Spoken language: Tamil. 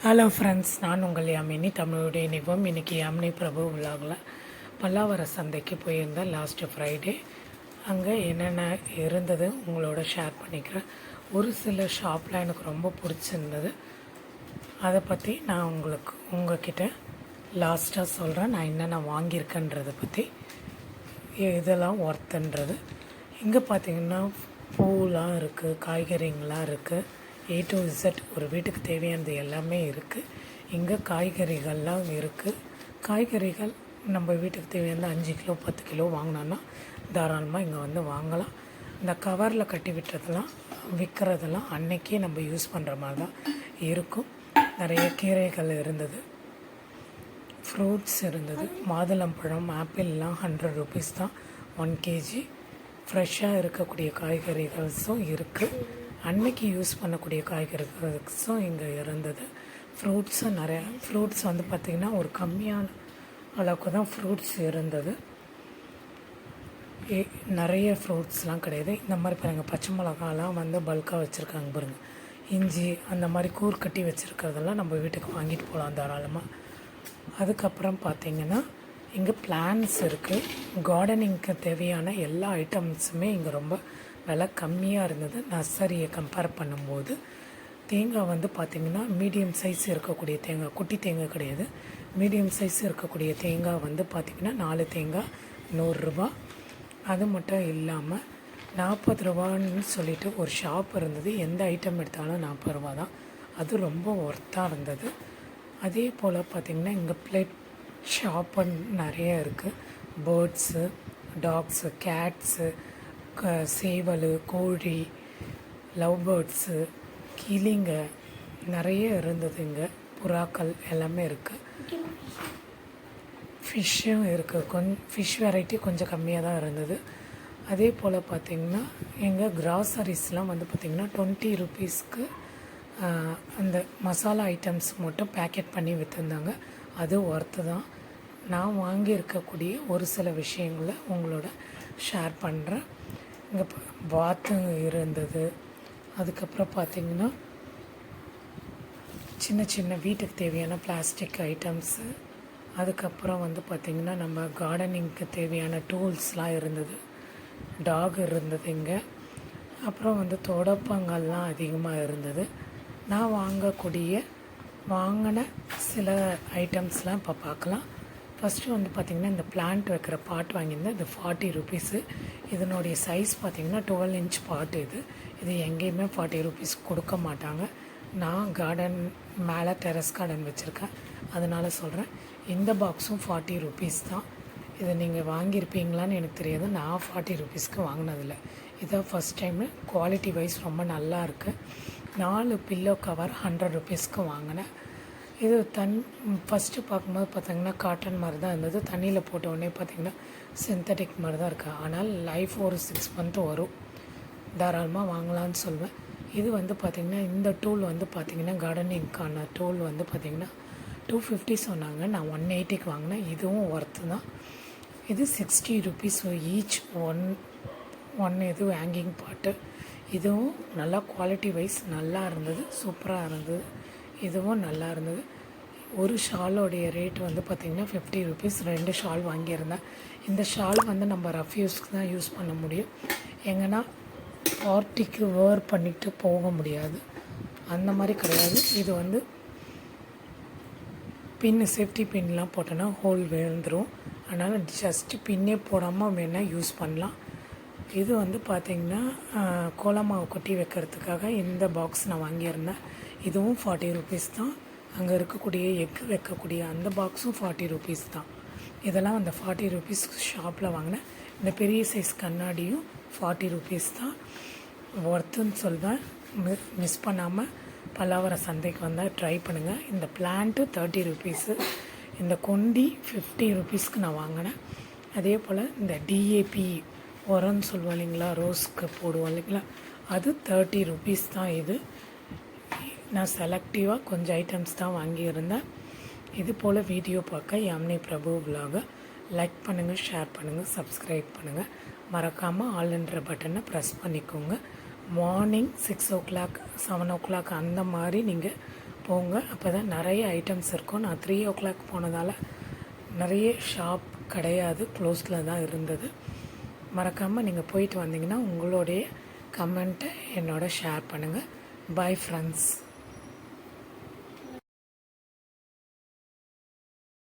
ஹலோ ஃப்ரெண்ட்ஸ், நான் உங்கள் யாமினி. தமிழுடைய நிபம். இன்றைக்கி யாமினி பிரபு விழாவில் பல்லாவர சந்தைக்கு போயிருந்தேன் லாஸ்ட்டு ஃப்ரைடே. அங்கே என்னென்ன இருந்தது உங்களோட ஷேர் பண்ணிக்கிறேன். ஒரு சில ஷாப்பில் எனக்கு ரொம்ப பிடிச்சிருந்தது. அதை பற்றி நான் உங்ககிட்ட லாஸ்ட்டாக சொல்கிறேன். நான் என்னென்ன வாங்கியிருக்கேன்றதை பற்றி, இதெல்லாம் ஒர்த்துன்றது. இங்கே பார்த்திங்கன்னா பூலாம் இருக்குது, காய்கறிங்களாம் இருக்குது. A to Z ஒரு வீட்டுக்கு தேவையானது எல்லாமே இருக்குது. இங்கே காய்கறிகள்லாம் இருக்குது. காய்கறிகள் நம்ம வீட்டுக்கு தேவையான 5 கிலோ 10 கிலோ வாங்கினோன்னா தாராளமாக இங்கே வந்து வாங்கலாம். இந்த கவரில் கட்டி விட்டுறதெல்லாம் விற்கிறதெல்லாம் அன்னைக்கே நம்ம யூஸ் பண்ணுற மாதிரி தான் இருக்கும். நிறைய கீரைகள் இருந்தது, ஃப்ரூட்ஸ் இருந்தது. மாதுளம்பழம், ஆப்பிள்லாம் 100 ருபீஸ் தான் 1 கேஜி. ஃப்ரெஷ்ஷாக இருக்கக்கூடிய காய்கறிகள்ஸும் இருக்குது. அன்னைக்கு யூஸ் பண்ணக்கூடிய காய்கறிகளும் இங்கே இருந்தது. ஃப்ரூட்ஸும் நிறையா ஃப்ரூட்ஸ் வந்து பார்த்திங்கன்னா ஒரு கம்மியான அளவுக்கு தான் ஃப்ரூட்ஸ் இருந்தது. நிறைய ஃப்ரூட்ஸ்லாம் கிடையாது. இந்த மாதிரி பாருங்கள், பச்சை மிளகாலாம் வந்து பல்காக வச்சுருக்காங்க பாருங்கள். இஞ்சி அந்த மாதிரி கூர் கட்டி வச்சுருக்கிறதெல்லாம் நம்ம வீட்டுக்கு வாங்கிட்டு போகலாம் தாராளமாக. அதுக்கப்புறம் பார்த்திங்கன்னா இங்கே பிளான்ஸ் இருக்குது. கார்டனிங்க்கு தேவையான எல்லா ஐட்டம்ஸுமே இங்கே ரொம்ப விலை கம்மியாக இருந்தது நர்சரியை கம்பேர் பண்ணும்போது. தேங்காய் வந்து பார்த்திங்கன்னா மீடியம் சைஸ் இருக்கக்கூடிய தேங்காய், குட்டி தேங்காய் கிடையாது, மீடியம் சைஸ் இருக்கக்கூடிய தேங்காய் வந்து பார்த்திங்கன்னா 4 தேங்காய் 100 ரூபா. அது மட்டும் இல்லாமல் 40 ரூபான்னு சொல்லிட்டு ஒரு ஷாப் இருந்தது. எந்த ஐட்டம் எடுத்தாலும் 40 ரூபா தான். அது ரொம்ப ஒர்த்தாக இருந்தது. அதே போல் பார்த்திங்கன்னா இங்கே பிளேட் ஷாப்பு நிறைய இருக்குது. பேர்ட்ஸு, டாக்ஸு, கேட்ஸு, சேவல், கோழி, லவ் பேர்ட்ஸு, கிளிங்க நிறைய இருந்தது. இங்கே புறாக்கள் எல்லாமே இருக்குது. ஃபிஷ்ஷும் இருக்குது. ஃபிஷ் வெரைட்டி கொஞ்சம் கம்மியாக தான் இருந்தது. அதே போல் பார்த்திங்கன்னா எங்கள் கிராசரிஸ்லாம் வந்து பார்த்திங்கன்னா 20 ருபீஸ்க்கு அந்த மசாலா ஐட்டம்ஸ் மட்டும் பேக்கெட் பண்ணி விற்றுருந்தாங்க. அது ஒர்த்து தான். நான் வாங்கியிருக்கக்கூடிய ஒரு சில விஷயங்களை உங்களோட ஷேர் பண்ணுறேன். இங்கே பாத்து இருந்தது. அதுக்கப்புறம் பார்த்திங்கன்னா சின்ன சின்ன வீட்டுக்கு தேவையான பிளாஸ்டிக் ஐட்டம்ஸு. அதுக்கப்புறம் வந்து பார்த்திங்கன்னா நம்ம கார்டனிங்க்கு தேவையான டூல்ஸ்லாம் இருந்தது. டாக் இருந்தது இங்கே. அப்புறம் வந்து தொடப்பங்கள்லாம் அதிகமாக இருந்தது. நான் வாங்கின சில ஐட்டம்ஸ்லாம் இப்போ பார்க்கலாம். ஃபஸ்ட்டு வந்து பார்த்திங்கன்னா இந்த பிளான்ட் வைக்கிற பாட் வாங்கியிருந்தேன். இது 40 ருபீஸு. இதனுடைய சைஸ் பார்த்திங்கன்னா 12 இன்ச் பாட். இது எங்கேயுமே 40 ருபீஸ் கொடுக்க மாட்டாங்க. நான் கார்டன் மேலே டெரஸ் கார்டன் வச்சுருக்கேன், அதனால் சொல்கிறேன். இந்த பாக்ஸும் 40 ருபீஸ் தான். இதை நீங்கள் வாங்கியிருப்பீங்களான்னு எனக்கு தெரியாது. நான் 40 ருபீஸ்க்கு வாங்கினதில்லை. இதான் ஃபஸ்ட் டைமு. குவாலிட்டி வைஸ் ரொம்ப நல்லா இருக்குது. 4 பில்லோ கவர் 100 ருபீஸ்க்கு வாங்கினேன். இது ஃபஸ்ட்டு பார்க்கும்போது பார்த்திங்கன்னா காட்டன் மாதிரி தான் இருந்தது. தண்ணியில் போட்ட உடனே பார்த்திங்கன்னா சிந்தட்டிக் மாதிரி தான் இருக்குது. ஆனால் லைஃப் ஒரு 6 மந்த் வரும். தாராளமாக வாங்கலான்னு சொல்வேன். இது வந்து பார்த்திங்கன்னா இந்த டூல் வந்து பார்த்திங்கன்னா கார்டனிங்க்கான டூல் வந்து பார்த்திங்கன்னா 250 சொன்னாங்க. நான் 180க்கு வாங்கினேன். இதுவும் ஒர்த்து தான். இது 60 ருபீஸ் ஈச். ஒன் இது ஹேங்கிங் பாட்டு. இதுவும் நல்லா குவாலிட்டி வைஸ் நல்லா இருந்தது, சூப்பராக இருந்தது. இதுவும் நல்லா இருந்தது. ஒரு ஷாலோடைய ரேட் வந்து பார்த்திங்கன்னா 50 ருபீஸ். 2 ஷால் வாங்கியிருந்தேன். இந்த ஷால் வந்து நம்ம ரஃப் யூஸ்க்கு தான் யூஸ் பண்ண முடியும். எங்கன்னா பார்ட்டிக்கு வேர் பண்ணிட்டு போக முடியாது, அந்த மாதிரி கிடையாது. இது வந்து சேஃப்டி பின்லாம் போட்டோன்னா ஹோல் விழுந்துடும். அதனால் ஜஸ்ட்டு பின்னே போடாமல் வேணால் யூஸ் பண்ணலாம். இது வந்து பார்த்திங்கன்னா கோலமாவு கொட்டி வைக்கிறதுக்காக இந்த பாக்ஸ் நான் வாங்கியிருந்தேன். இதுவும் 40 ருபீஸ் தான். அங்கே இருக்கக்கூடிய எக்கு வைக்கக்கூடிய அந்த பாக்ஸும் 40 ருபீஸ் தான். இதெல்லாம் அந்த 40 ருபீஸ் ஷாப்பில் வாங்கினேன். இந்த பெரிய சைஸ் கண்ணாடியும் 40 ருபீஸ் தான். ஒர்த்துன்னு சொல்வேன். மிஸ் பண்ணாமல் பல்லாவர சந்தைக்கு வந்தால் ட்ரை பண்ணுங்கள். இந்த பிளான்ட்டு 30 ருபீஸு. இந்த கொண்டி 50 ருபீஸ்க்கு நான் வாங்கினேன். அதே போல் இந்த டிஏபி உரம்னு சொல்லுவோம் இல்லைங்களா, ரோஸ்க்கு போடுவோம் இல்லைங்களா, அது 30 ருபீஸ் தான். இது நான் செலக்டிவாக கொஞ்சம் ஐட்டம்ஸ் தான் வாங்கியிருந்தேன். இது போல் வீடியோ பார்க்க யாமினி பிரபு விலாகை லைக் பண்ணுங்கள், ஷேர் பண்ணுங்கள், சப்ஸ்கிரைப் பண்ணுங்கள். மறக்காமல் ஆல்ன்ற பட்டனை ப்ரெஸ் பண்ணிக்கோங்க. மார்னிங் 6 o'clock 7 o'clock அந்த மாதிரி நீங்கள் போங்க. அப்போ தான் நிறைய ஐட்டம்ஸ் இருக்கும். நான் 3 o'clock போனதால் நிறைய ஷாப் கிடையாது, க்ளோஸில் தான் இருந்தது. மறக்காமல் நீங்கள் போயிட்டு வந்தீங்கன்னா உங்களுடைய கமெண்ட்டை என்னோட ஷேர் பண்ணுங்கள். Bye friends.